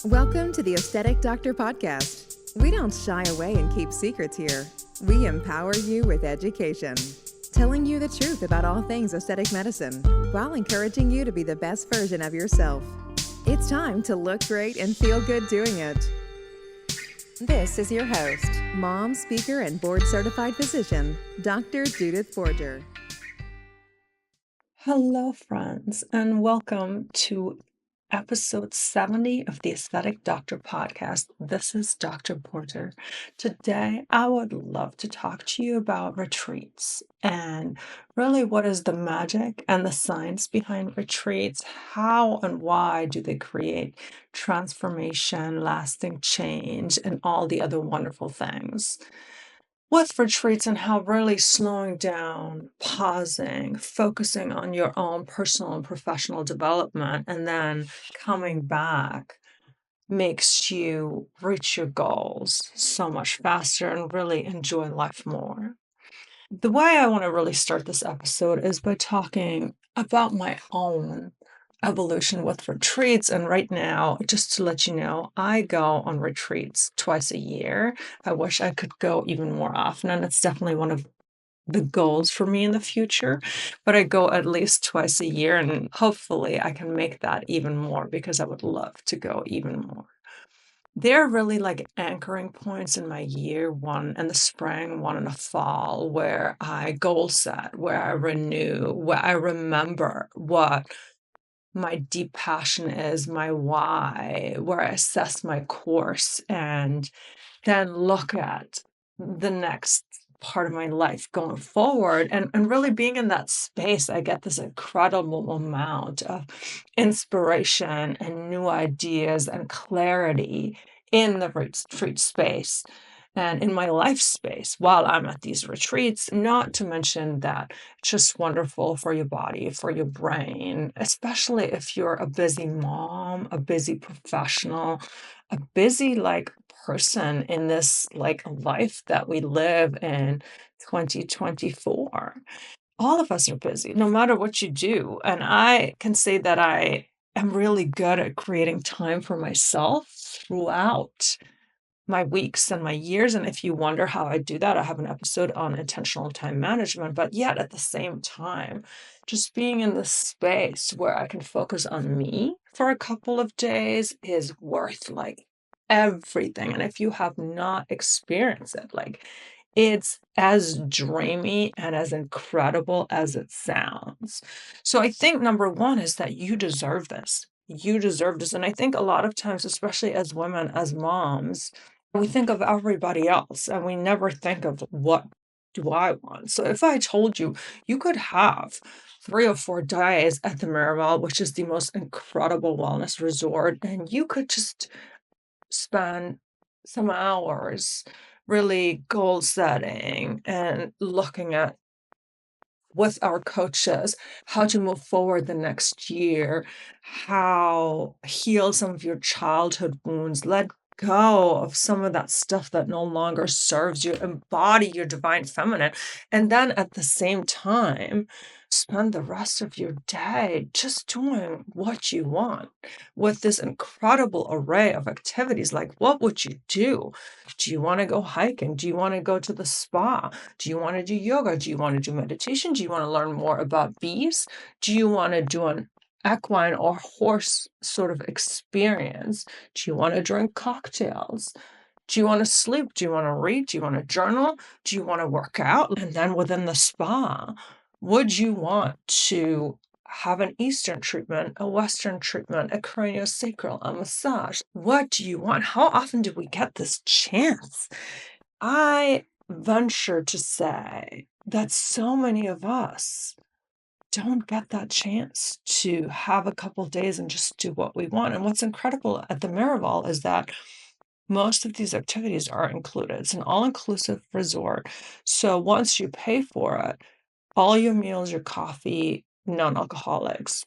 Welcome to the Aesthetic Doctor Podcast. We don't shy away and keep secrets here. We empower you with education, telling you the truth about all things aesthetic medicine while encouraging you to be the best version of yourself. It's time to look great and feel good doing it. This is your host, mom, speaker, and board-certified physician, Dr. Judith Borger. Hello, friends, and welcome to episode 70 of the Aesthetic Doctor Podcast. This is Dr. Borger. Today, I would love to talk to you about retreats and really what is the magic and the science behind retreats. How and why do they create transformation, lasting change, and all the other wonderful things with retreats, and how really slowing down, pausing, focusing on your own personal and professional development, and then coming back makes you reach your goals so much faster and really enjoy life more. The way I want to really start this episode is by talking about my own evolution with retreats. And right now, just to let you know, I go on retreats twice a year. I wish I could go even more often, and it's definitely one of the goals for me in the future. But I go at least twice a year, and hopefully I can make that even more because I would love to go even more. They're really like anchoring points in my year, one in the spring, one in the fall, where I goal set, where I renew, where I remember what my deep passion is, my why, where I assess my course, and then look at the next part of my life going forward. And really being in that space, I get this incredible amount of inspiration and new ideas and clarity in the retreat space and in my life space while I'm at these retreats. Not to mention that it's just wonderful for your body, for your brain, especially if you're a busy mom, a busy professional, a busy person in this life that we live in 2024. All of us are busy, no matter what you do. And I can say that I am really good at creating time for myself throughout my weeks and my years. And if you wonder how I do that, I have an episode on intentional time management. But yet at the same time, just being in this space where I can focus on me for a couple of days is worth everything. And if you have not experienced it, it's as dreamy and as incredible as it sounds. So I think number one is that you deserve this. You deserve this. And I think a lot of times, especially as women, as moms, we think of everybody else and we never think of what do I want. So if I told you you could have 3 or 4 days at the Miraval, which is the most incredible wellness resort, and you could just spend some hours really goal setting and looking at with our coaches how to move forward the next year, how heal some of your childhood wounds, let go of some of that stuff that no longer serves you, embody your divine feminine, and then at the same time spend the rest of your day just doing what you want with this incredible array of activities. Like, what would you do? Do you want to go hiking? Do you want to go to the spa? Do you want to do yoga? Do you want to do meditation? Do you want to learn more about bees? Do you want to do an equine or horse sort of experience? Do you want to drink cocktails? Do you want to sleep? Do you want to read? Do you want to journal? Do you want to work out? And then within the spa, would you want to have an Eastern treatment, a Western treatment, a craniosacral, a massage? What do you want? How often do we get this chance? I venture to say that so many of us don't get that chance to have a couple days and just do what we want. And what's incredible at the Miraval is that most of these activities are included. It's an all-inclusive resort. So once you pay for it, all your meals, your coffee, non-alcoholics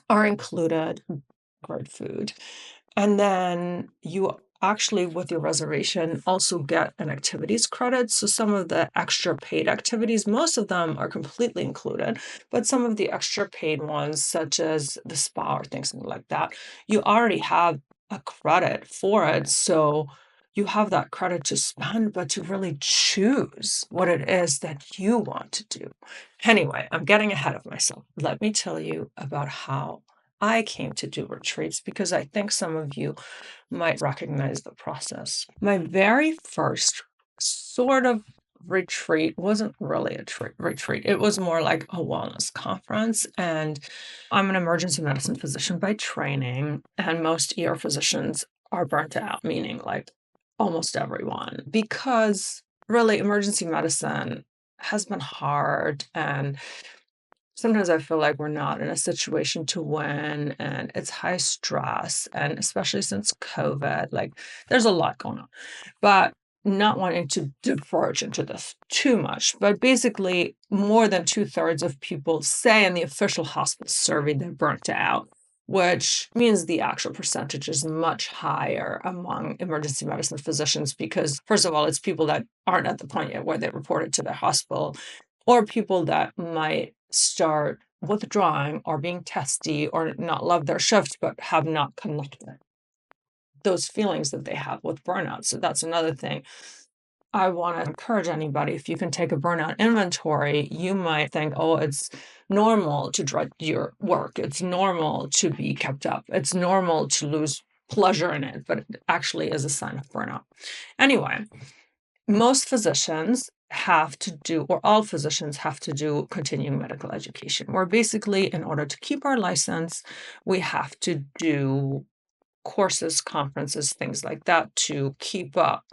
are included, great food. And then you actually, with your reservation, also get an activities credit. So some of the extra paid activities, most of them are completely included, but some of the extra paid ones, such as the spa or things like that, you already have a credit for it. So you have that credit to spend, but to really choose what it is that you want to do. Anyway, I'm getting ahead of myself. Let me tell you about how I came to do retreats because I think some of you might recognize the process. My very first sort of retreat wasn't really a retreat. It was more like a wellness conference. And I'm an emergency medicine physician by training, and most ER physicians are burnt out, meaning like almost everyone, because really emergency medicine has been hard, and sometimes I feel like we're not in a situation to win, and it's high stress. And especially since COVID, like there's a lot going on, but not wanting to diverge into this too much. But basically, more than 2/3 of people say in the official hospital survey they're burnt out, which means the actual percentage is much higher among emergency medicine physicians because, first of all, it's people that aren't at the point yet where they report it to their hospital, or people that might start withdrawing or being testy or not love their shift but have not connected those feelings that they have with burnout. So that's another thing. I want to encourage anybody, if you can take a burnout inventory, you might think, oh, it's normal to dread your work. It's normal to be kept up. It's normal to lose pleasure in it, but it actually is a sign of burnout. Anyway, most physicians have to do, or all physicians have to do continuing medical education, where basically, in order to keep our license, we have to do courses, conferences, things like that to keep up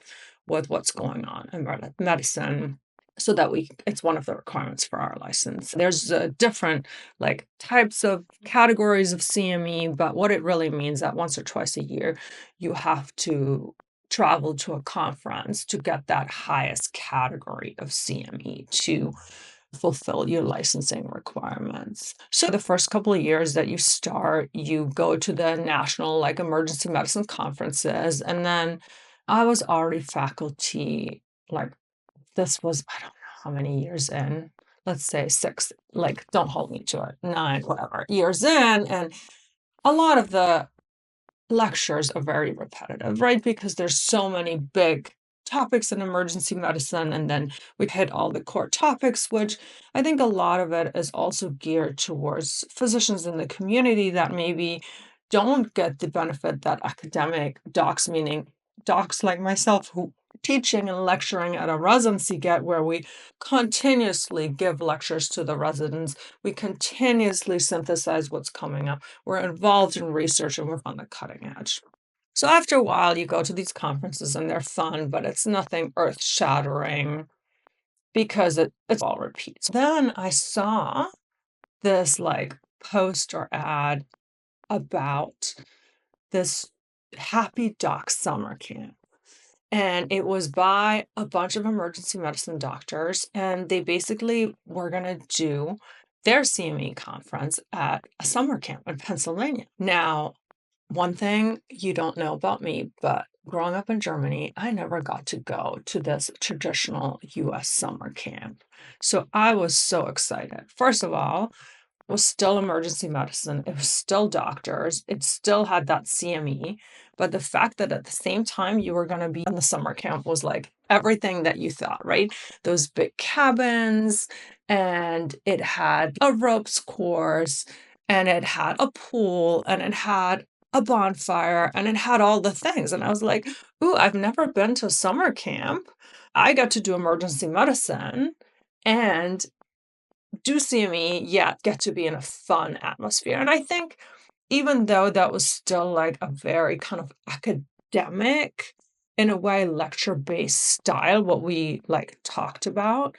with what's going on in medicine so that it's one of the requirements for our license. There's different like types of categories of CME, but what it really means that once or twice a year, you have to travel to a conference to get that highest category of CME to fulfill your licensing requirements. So the first couple of years that you start, you go to the national like emergency medicine conferences. And then I was already faculty, like this was, I don't know how many years in, let's say 6, like don't hold me to it, 9, whatever years in. And a lot of the lectures are very repetitive, right? Because there's so many big topics in emergency medicine, and then we hit all the core topics, which I think a lot of it is also geared towards physicians in the community that maybe don't get the benefit that academic docs, meaning docs like myself who teaching and lecturing at a residency get, where we continuously give lectures to the residents, we continuously synthesize what's coming up, we're involved in research, and we're on the cutting edge. So after a while, you go to these conferences and they're fun, but it's nothing earth-shattering because it's all repeats. Then I saw this like post or ad about this Happy Doc summer camp. And it was by a bunch of emergency medicine doctors, and they basically were going to do their CME conference at a summer camp in Pennsylvania. Now, one thing you don't know about me, but growing up in Germany, I never got to go to this traditional US summer camp. So I was so excited. First of all, it was still emergency medicine. It was still doctors. It still had that CME. But the fact that at the same time you were going to be in the summer camp was like everything that you thought, right? Those big cabins, and it had a ropes course, and it had a pool, and it had a bonfire, and it had all the things. And I was like, ooh, I've never been to summer camp. I got to do emergency medicine and do CME, yet get to be in a fun atmosphere. And I think even though that was still like a very kind of academic, in a way, lecture-based style, what we like talked about,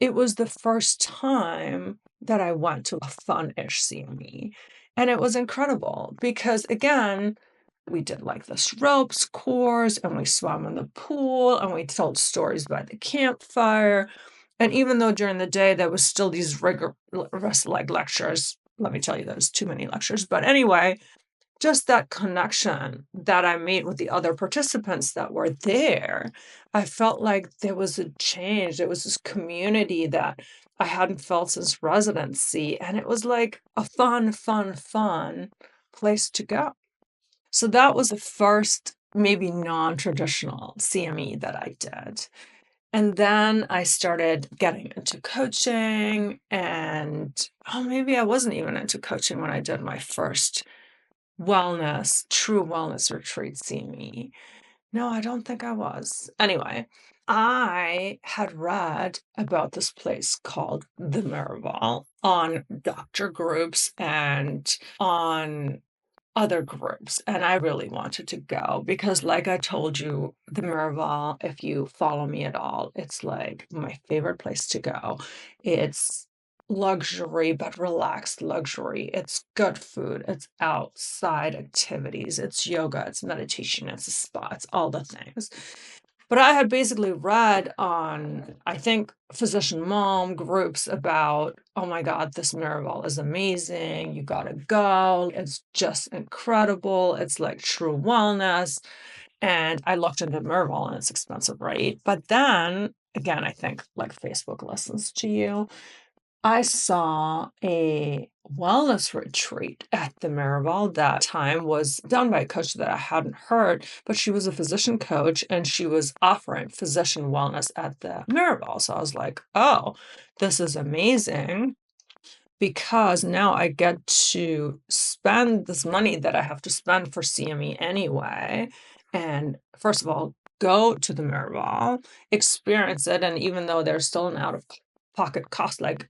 it was the first time that I went to a fun-ish CME. And it was incredible because, again, we did like this ropes course, and we swam in the pool, and we told stories by the campfire. And even though during the day there was still these rigorous like lectures, let me tell you, there's too many lectures. But anyway, just that connection that I made with the other participants that were there, I felt like there was a change. There was this community that I hadn't felt since residency. And it was like a fun place to go. So that was the first, maybe non-traditional CME that I did. And then I started getting into coaching, and maybe I wasn't even into coaching when I did my first true wellness retreat CME. No, I don't think I was. Anyway, I had read about this place called the Miraval on doctor groups and on other groups, and I really wanted to go because, like I told you, the Miraval, if you follow me at all, it's like my favorite place to go. It's luxury, but relaxed luxury. It's good food, it's outside activities, it's yoga, it's meditation, it's a spa, it's all the things. But I had basically read on, I think, physician mom groups about, oh my God, this Miraval is amazing. You gotta go. It's just incredible. It's like true wellness. And I looked into Miraval and it's expensive, right? But then again, I think like Facebook listens to you. I saw a wellness retreat at the Miraval that time was done by a coach that I hadn't heard, but she was a physician coach and she was offering physician wellness at the Miraval. So I was like, oh, this is amazing because now I get to spend this money that I have to spend for CME anyway. And first of all, go to the Miraval, experience it. And even though there's still an out of pocket cost, like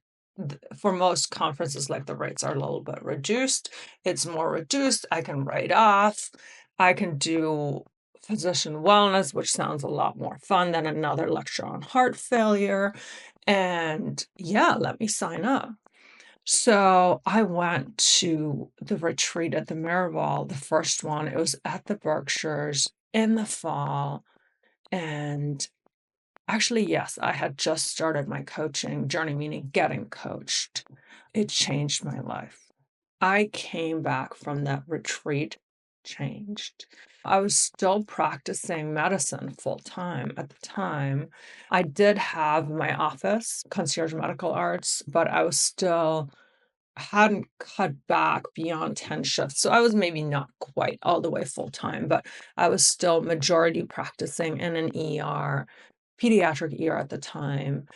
for most conferences, like the rates are a little bit reduced, it's more reduced. I can write off, I can do physician wellness, which sounds a lot more fun than another lecture on heart failure. And yeah, let me sign up. So I went to the retreat at the Miraval, the first one. It was at the Berkshires in the fall. And actually, yes, I had just started my coaching journey, meaning getting coached. It changed my life. I came back from that retreat changed. I was still practicing medicine full time at the time. I did have my office, concierge medical arts, but I was still hadn't cut back beyond 10 shifts. So I was maybe not quite all the way full time, but I was still majority practicing in an ER, pediatric ER at the time,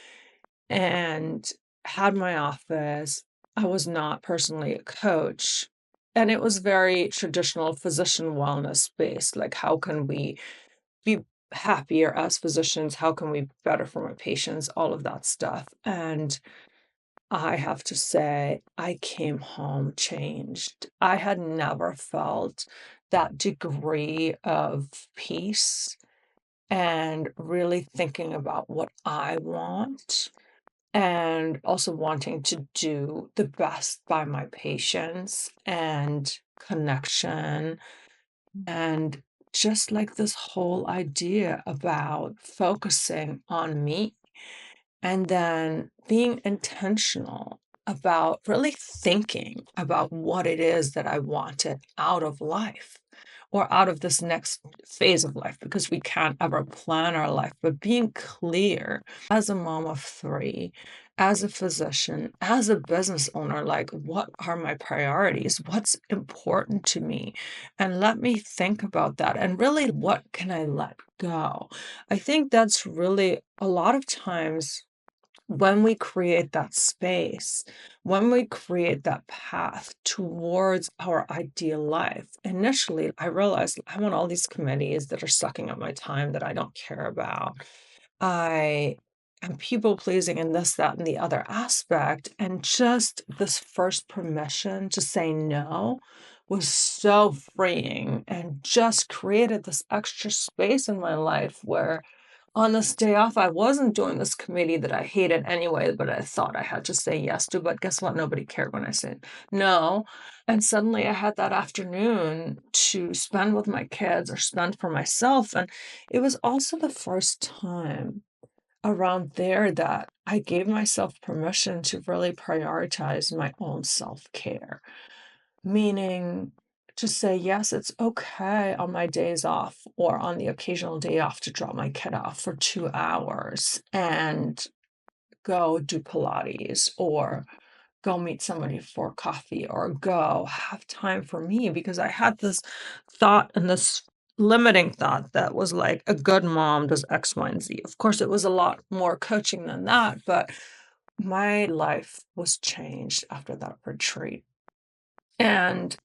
and had my office. I was not personally a coach. And it was very traditional physician wellness based. Like, how can we be happier as physicians? How can we be better for my patients? All of that stuff. And I have to say, I came home changed. I had never felt that degree of peace and really thinking about what I want and also wanting to do the best by my patients and connection and just like this whole idea about focusing on me and then being intentional about really thinking about what it is that I wanted out of life or out of this next phase of life, because we can't ever plan our life, but being clear as a mom of three, as a physician, as a business owner, like what are my priorities? What's important to me? And let me think about that. And really, what can I let go? I think that's really a lot of times when we create that space, when we create that path towards our ideal life, initially I realized I'm on all these committees that are sucking up my time that I don't care about. I am people pleasing in this, that, and the other aspect. And just this first permission to say no was so freeing and just created this extra space in my life where on this day off, I wasn't doing this committee that I hated anyway, but I thought I had to say yes to. But guess what? Nobody cared when I said no. And suddenly I had that afternoon to spend with my kids or spend for myself. And it was also the first time around there that I gave myself permission to really prioritize my own self-care, meaning to say, yes, it's okay on my days off or on the occasional day off to drop my kid off for 2 hours and go do Pilates or go meet somebody for coffee or go have time for me, because I had this thought and this limiting thought that was like, a good mom does X, Y, and Z. Of course, it was a lot more coaching than that, but my life was changed after that retreat. And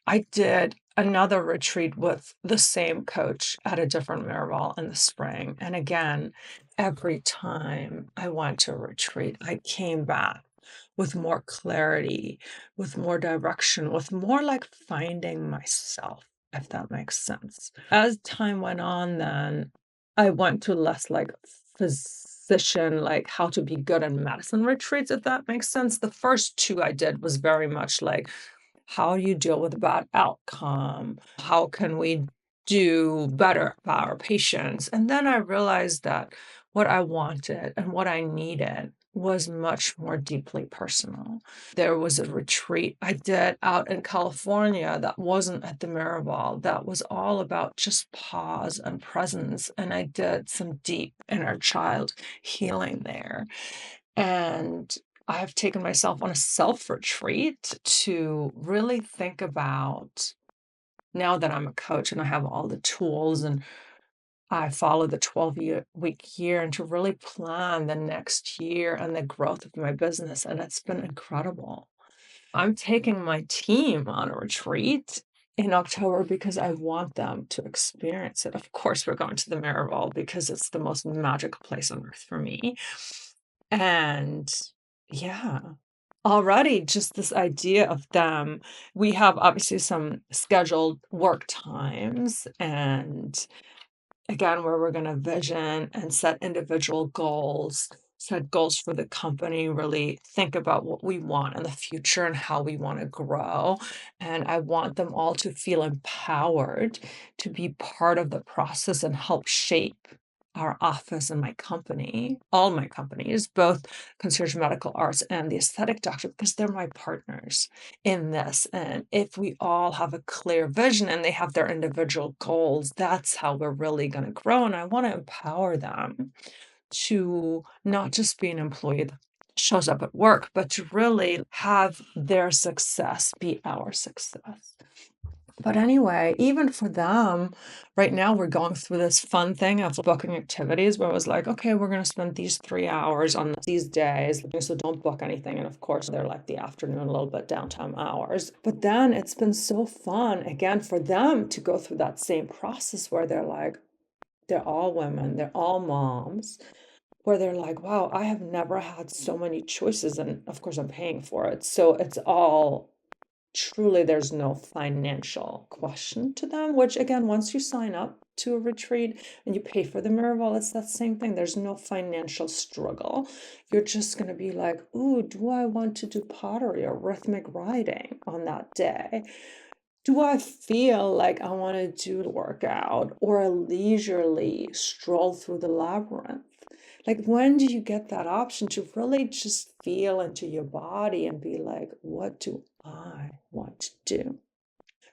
I did another retreat with the same coach at a different Miraval in the spring. And again, every time I went to a retreat, I came back with more clarity, with more direction, with more like finding myself, if that makes sense. As time went on, then I went to less like physician, like how to be good in medicine retreats, if that makes sense. The first two I did was very much like, how do you deal with a bad outcome? How can we do better for our patients? And then I realized that what I wanted and what I needed was much more deeply personal. There was a retreat I did out in California that wasn't at the Miraval, that was all about just pause and presence. And I did some deep inner child healing there. And I've taken myself on a self retreat to really think about, now that I'm a coach and I have all the tools and I follow the 12-week year, and to really plan the next year and the growth of my business. And it's been incredible. I'm taking my team on a retreat in October because I want them to experience it. Of course, we're going to the Miraval because it's the most magical place on earth for me. And yeah, already just this idea of them, we have obviously some scheduled work times, and again, where we're going to vision and set individual goals, set goals for the company, really think about what we want in the future and how we want to grow. And I want them all to feel empowered to be part of the process and help shape our office and my company, all my companies, both Concierge Medical Arts and the Aesthetic Doctor, because they're my partners in this. And if we all have a clear vision and they have their individual goals, that's how we're really going to grow. And I want to empower them to not just be an employee that shows up at work, but to really have their success be our success. But anyway, even for them, right now we're going through this fun thing of booking activities where it was like, okay, we're going to spend these 3 hours on these days, so don't book anything. And of course, they're like the afternoon, a little bit downtime hours. But then it's been so fun, again, for them to go through that same process where they're like, they're all women, they're all moms, where they're like, wow, I have never had so many choices. And of course, I'm paying for it. So it's all truly, there's no financial question to them, which again, once you sign up to a retreat and you pay for the Miraval, it's that same thing. There's no financial struggle. You're just going to be like, ooh, do I want to do pottery or rhythmic riding on that day? Do I feel like I want to do the workout or a leisurely stroll through the labyrinth? Like, when do you get that option to really just feel into your body and be like, what do I want to do?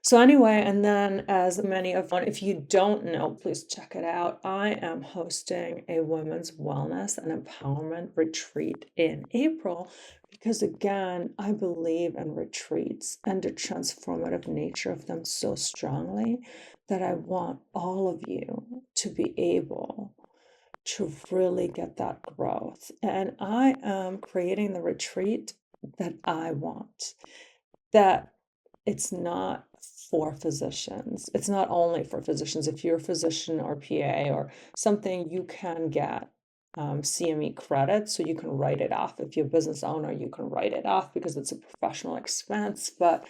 So anyway, and then as many of you, if you don't know, please check it out. I am hosting a women's wellness and empowerment retreat in April because again, I believe in retreats and the transformative nature of them so strongly that I want all of you to be able to really get that growth. And I am creating the retreat that I want, that it's not for physicians. It's not only for physicians. If you're a physician or PA or something, you can get CME credit, so you can write it off. If you're a business owner, you can write it off because it's a professional expense. But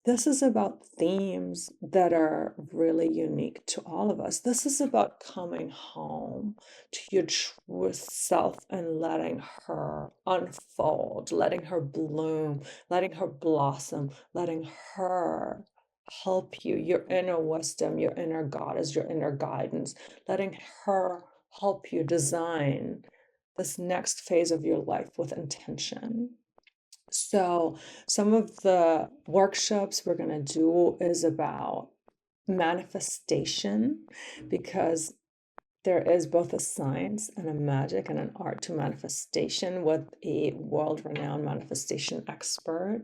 this is about themes that are really unique to all of us. This is about coming home to your truest self and letting her unfold, letting her bloom, letting her blossom, letting her help you, your inner wisdom, your inner goddess, your inner guidance, letting her help you design this next phase of your life with intention. So, some of the workshops we're going to do is about manifestation, because There is both a science and a magic and an art to manifestation with a world-renowned manifestation expert.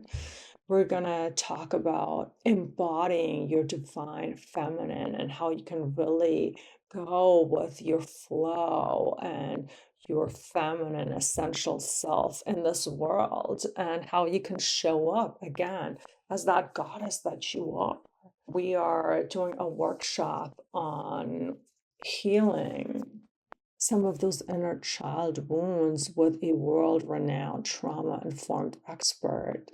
We're going to talk about embodying your divine feminine and how you can really go with your flow and your feminine essential self in this world, and how you can show up again as that goddess that you are. We are doing a workshop on healing some of those inner child wounds with a world-renowned trauma-informed expert.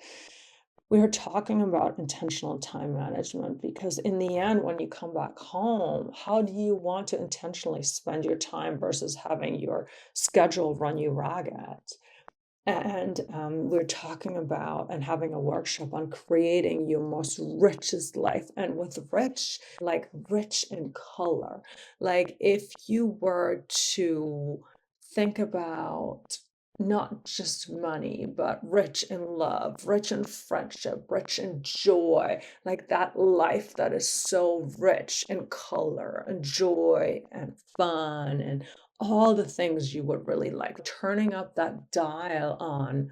We are talking about intentional time management because in the end, when you come back home, how do you want to intentionally spend your time versus having your schedule run you ragged? And we're talking about and having a workshop on creating your most richest life. And with rich, like rich in color. Like if you were to think about not just money, but rich in love, rich in friendship, rich in joy, like that life that is so rich in color and joy and fun and all the things you would really like, turning up that dial on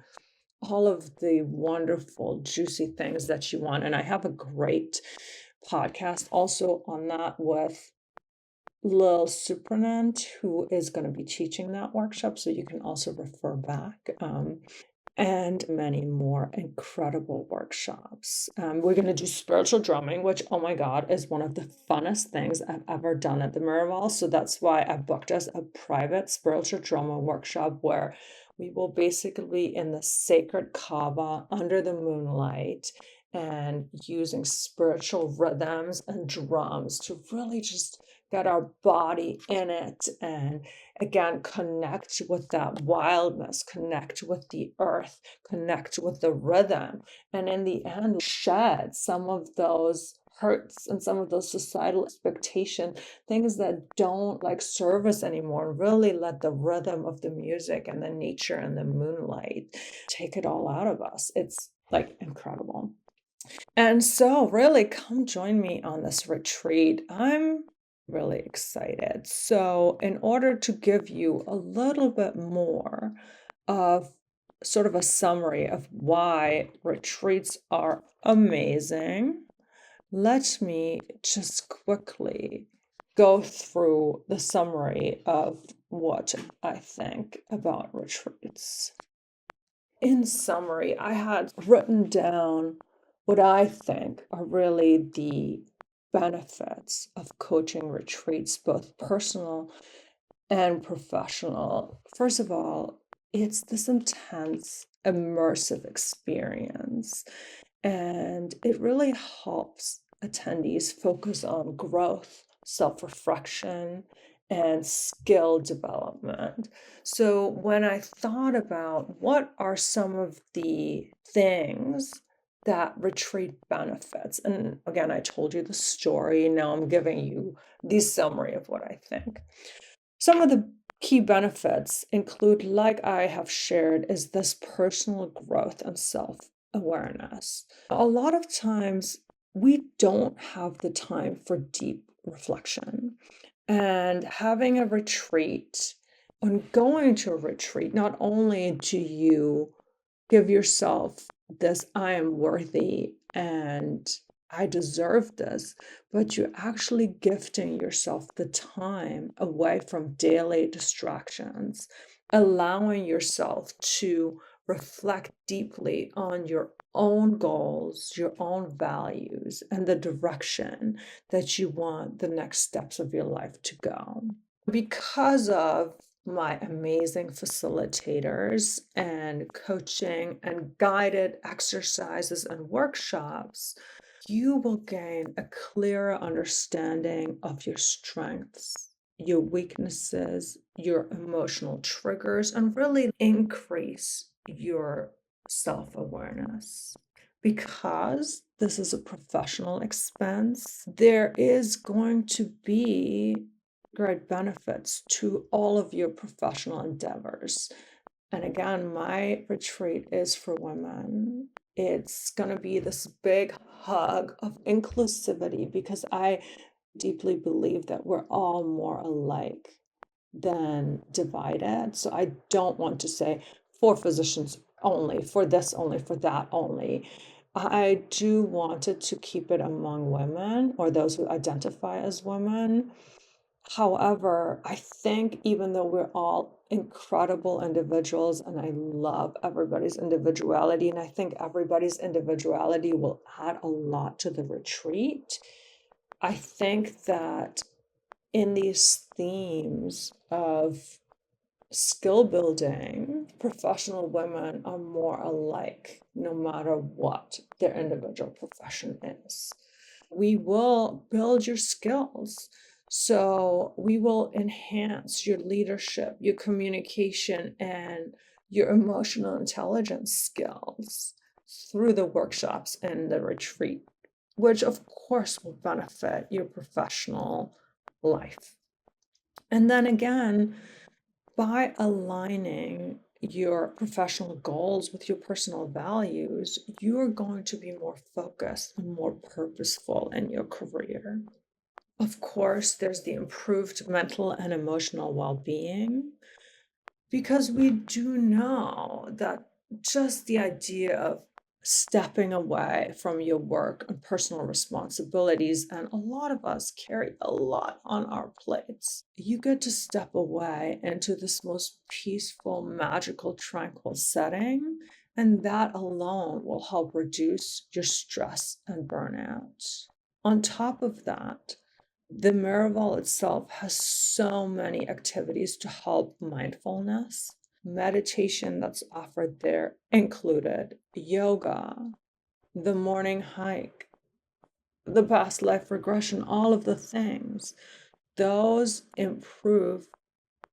all of the wonderful, juicy things that you want. And I have a great podcast also on that with Lil Supranant, who is going to be teaching that workshop. So you can also refer back. And many more incredible workshops. We're going to do spiritual drumming, which, oh my God, is one of the funnest things I've ever done at the Miraval. So that's why I booked us a private spiritual drama workshop where we will basically be in the sacred Kaaba under the moonlight and using spiritual rhythms and drums to really just get our body in it and again connect with that wildness, connect with the earth, connect with the rhythm, and in the end shed some of those hurts and some of those societal expectation things that don't like serve us anymore, and really let the rhythm of the music and the nature and the moonlight take it all out of us. It's like incredible. And so, really, come join me on this retreat. I'm really excited. So, in order to give you a little bit more of sort of a summary of why retreats are amazing, let me just quickly go through the summary of what I think about retreats. In summary, I had written down what I think are really the benefits of coaching retreats, both personal and professional. First of all, it's this intense, immersive experience, and it really helps attendees focus on growth, self-reflection, and skill development. So when I thought about what are some of the things that retreat benefits, and again, I told you the story, now I'm giving you the summary of what I think. Some of the key benefits include, like I have shared, is this personal growth and self-awareness. A lot of times we don't have the time for deep reflection. And having a retreat, on going to a retreat, not only do you give yourself this, I am worthy and I deserve this, but you're actually gifting yourself the time away from daily distractions, allowing yourself to reflect deeply on your own goals, your own values, and the direction that you want the next steps of your life to go. Because of my amazing facilitators and coaching and guided exercises and workshops, you will gain a clearer understanding of your strengths, your weaknesses, your emotional triggers, and really increase your self-awareness. Because this is a professional expense, there is going to be great benefits to all of your professional endeavors. And again, my retreat is for women. It's going to be this big hug of inclusivity because I deeply believe that we're all more alike than divided. So I don't want to say for physicians only, for this only, for that only. I do want it to keep it among women or those who identify as women. However, I think even though we're all incredible individuals and I love everybody's individuality, and I think everybody's individuality will add a lot to the retreat, I think that in these themes of skill building, professional women are more alike no matter what their individual profession is. We will build your skills. So we will enhance your leadership, your communication, and your emotional intelligence skills through the workshops and the retreat, which of course will benefit your professional life. And then again, by aligning your professional goals with your personal values, you are going to be more focused and more purposeful in your career. Of course, there's the improved mental and emotional well-being, because we do know that just the idea of stepping away from your work and personal responsibilities, and a lot of us carry a lot on our plates. You get to step away into this most peaceful, magical, tranquil setting, and that alone will help reduce your stress and burnout. On top of that, the Miraval itself has so many activities to help mindfulness. Meditation that's offered there included yoga, the morning hike, the past life regression, all of the things. Those improve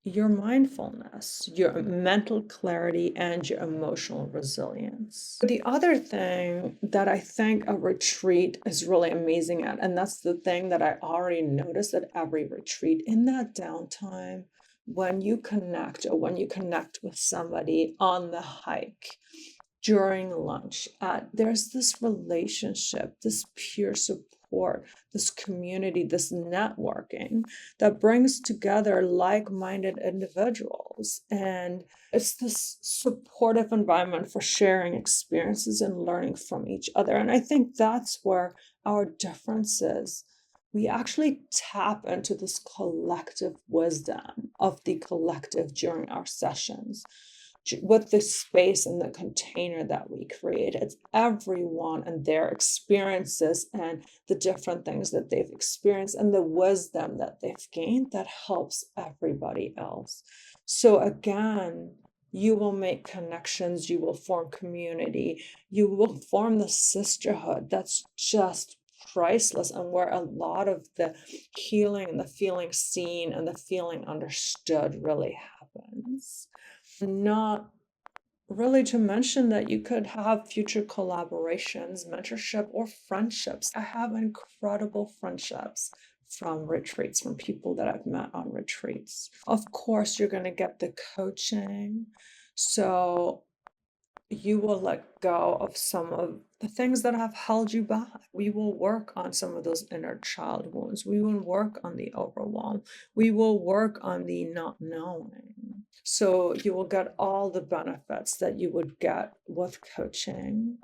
your mindfulness, your mental clarity, and your emotional resilience. The other thing that I think a retreat is really amazing at, and that's the thing that I already noticed at every retreat, in that downtime, when you connect or when you connect with somebody on the hike, during lunch, there's this relationship, this peer support, this community, this networking that brings together like-minded individuals. And it's this supportive environment for sharing experiences and learning from each other. And I think that's where our differences, we actually tap into this collective wisdom of the collective during our sessions with the space and the container that we create. It's everyone and their experiences and the different things that they've experienced and the wisdom that they've gained that helps everybody else. So again, you will make connections, you will form community, you will form the sisterhood that's just priceless, and where a lot of the healing and the feeling seen and the feeling understood really happens. Not really to mention that you could have future collaborations, mentorship, or friendships. I have incredible friendships from retreats, from people that I've met on retreats. Of course, you're going to get the coaching. So you will let go of some of the things that have held you back. We will work on some of those inner child wounds. We will work on the overwhelm. We will work on the not knowing. So you will get all the benefits that you would get with coaching.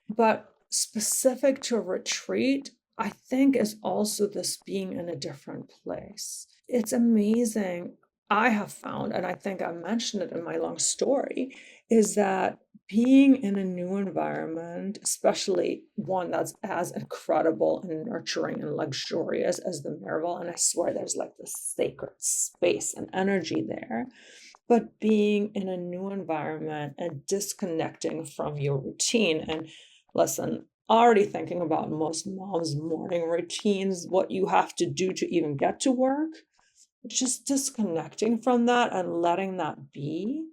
But specific to a retreat, I think is also this being in a different place. It's amazing. I have found, and I think I mentioned it in my long story, is that being in a new environment, especially one that's as incredible and nurturing and luxurious as the Miraval, and I swear there's like this sacred space and energy there, but being in a new environment and disconnecting from your routine. And listen, already thinking about most moms' morning routines, what you have to do to even get to work, just disconnecting from that and letting that be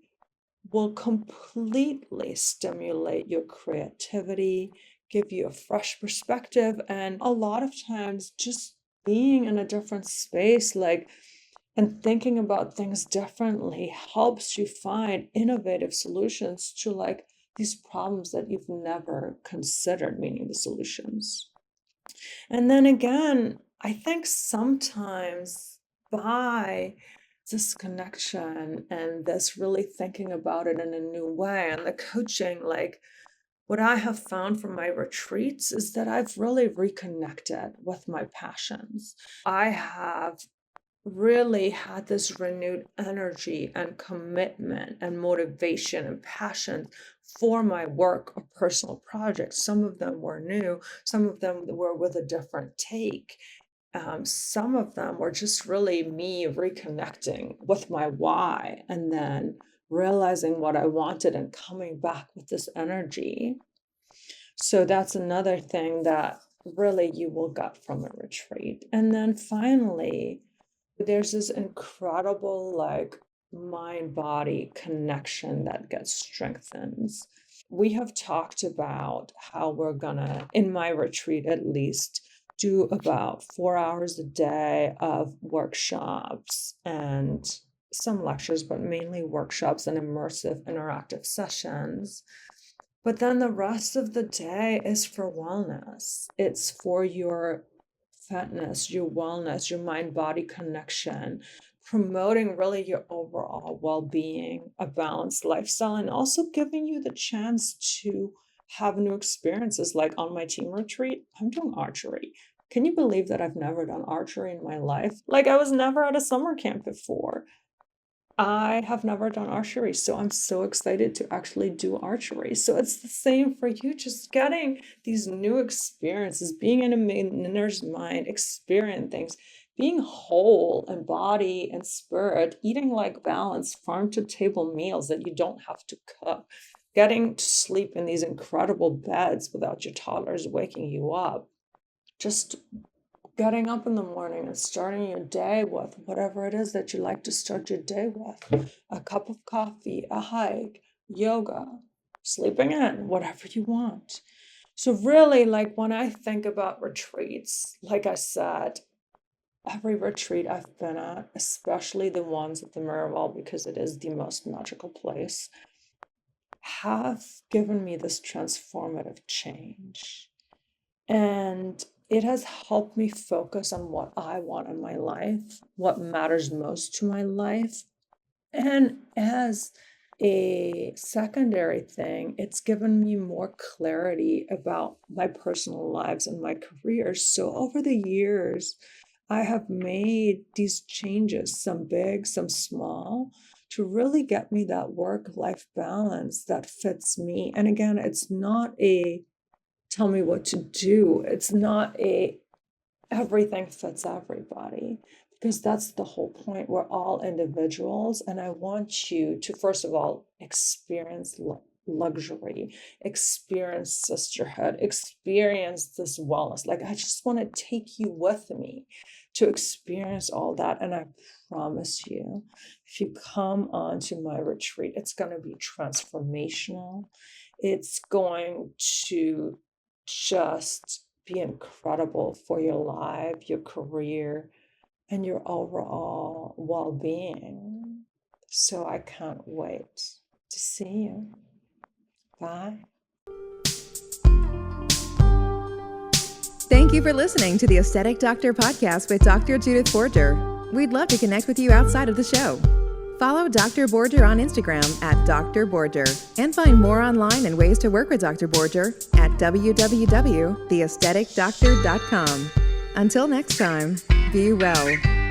will completely stimulate your creativity, give you a fresh perspective, and a lot of times just being in a different space, and thinking about things differently helps you find innovative solutions to these problems that you've never considered, meaning the solutions. And then again, I think sometimes by this connection and this really thinking about it in a new way. And the coaching, like what I have found from my retreats is that I've really reconnected with my passions. I have really had this renewed energy and commitment and motivation and passion for my work or personal projects. Some of them were new, some of them were with a different take. Some of them were just really me reconnecting with my why and then realizing what I wanted and coming back with this energy. So that's another thing that really you will get from a retreat. And then finally, there's this incredible like mind body connection that gets strengthened. We have talked about how we're gonna, in my retreat at least, do about 4 hours a day of workshops and some lectures, but mainly workshops and immersive interactive sessions. But then the rest of the day is for wellness. It's for your fitness, your wellness, your mind-body connection, promoting really your overall well-being, a balanced lifestyle, and also giving you the chance to have new experiences. Like on my team retreat, I'm doing archery. Can you believe that I've never done archery in my life? Like I was never at a summer camp before. I have never done archery, so I'm so excited to actually do archery. So it's the same for you, just getting these new experiences, being in a beginner's mind, experiencing things, being whole in body and spirit, eating like balanced farm to table meals that you don't have to cook, getting to sleep in these incredible beds without your toddlers waking you up, just getting up in the morning and starting your day with whatever it is that you like to start your day with, a cup of coffee, a hike, yoga, sleeping in, whatever you want. So really, like when I think about retreats, like I said, every retreat I've been at, especially the ones at the Miraval, because it is the most magical place, have given me this transformative change. And it has helped me focus on what I want in my life, what matters most to my life. And as a secondary thing, it's given me more clarity about my personal lives and my careers. So over the years, I have made these changes, some big, some small, to really get me that work-life balance that fits me. And again, it's not a tell me what to do. It's not a everything fits everybody, because that's the whole point. We're all individuals, and I want you to, first of all, experience luxury, experience sisterhood, experience this wellness. Like I just want to take you with me to experience all that. And I promise you, if you come onto my retreat, it's going to be transformational. It's going to just be incredible for your life, your career, and your overall well-being. So I can't wait to see you. Bye. Thank you for listening to the Aesthetic Doctor podcast with Dr. Judith Borger. We'd love to connect with you outside of the show. Follow Dr. Borger on Instagram at Dr. Borger and find more online and ways to work with Dr. Borger at www.theaestheticdoctor.com. Until next time, be well.